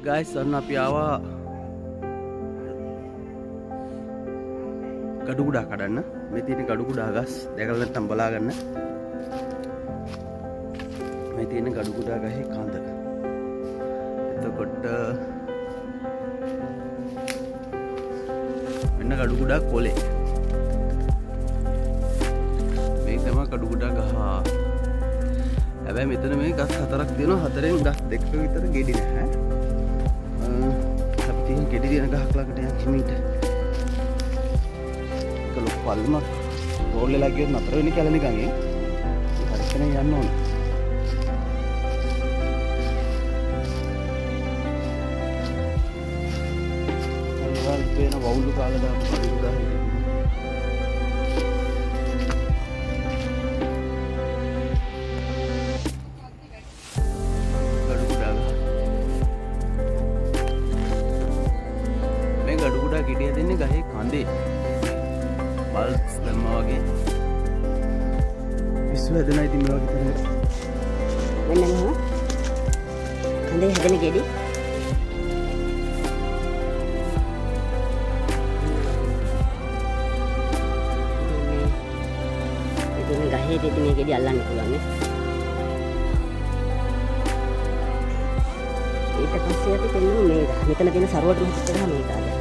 Guys අන්න අපි ආවා ගඩු කුඩා කඩන්න. මේ තියෙන ගඩු කුඩා ගස් දැකලා නැත්නම් බලා ගන්න. මේ තියෙන ගඩු කුඩා ගහේ කඳ. එතකොට මෙන්න ගඩු කුඩා කොලේ. මේ තමයි ගඩු කුඩා ගහ. හැබැයි මෙතන මේ ගස් හතරක් තියෙනවා. හතරෙන් ගස් දෙකක විතර ගෙඩි නැහැ. අපි තියෙන ගෙඩි දින ගහක් ළඟට යන්න හිමීට. කළු පල්ම රෝල් වෙලා ගියොත් නතර වෙන්නේ කැලණි ගඟේ. හරියටම යන්න ඕන. ඒවල් පේන වවුලු කාලා දාපු කඩු කුඩා ගෙඩිය දෙන්නේ ගහේ කඳේ. බල්බ්ස් දැම්මා වගේ. පිස්සු හැදෙනා ඉතින් මේ වගේ තමයි. වෙන මොනවා? කඳේ හැදෙන ගෙඩි. ඉතින් ගහේ දෙදි මේ ගෙඩි අල්ලන්න පුළුවන් නේ. ඊට පස්සේ අපි දෙන්නේ මේ මෙතන තියෙන සරුවට මහත් කරා මේ කාලේ.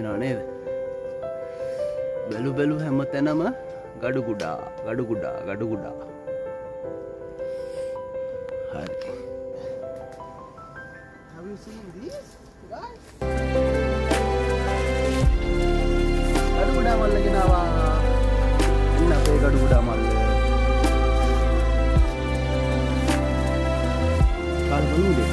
එනවා නේද? බැලු බැලු හැම තැනම ගඩු කුඩා ගඩු කුඩා ගඩු කුඩා. හරි. Have you seen this guys? ගඩු කුඩා මල්ල ගෙනාවා. එන්න අපේ ගඩු කුඩා මල්ල. කාල බලුනේ.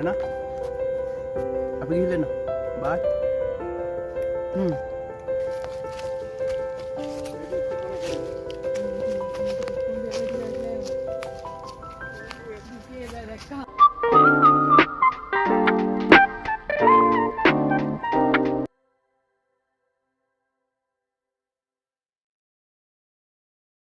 Ana, apa gila no? Bye.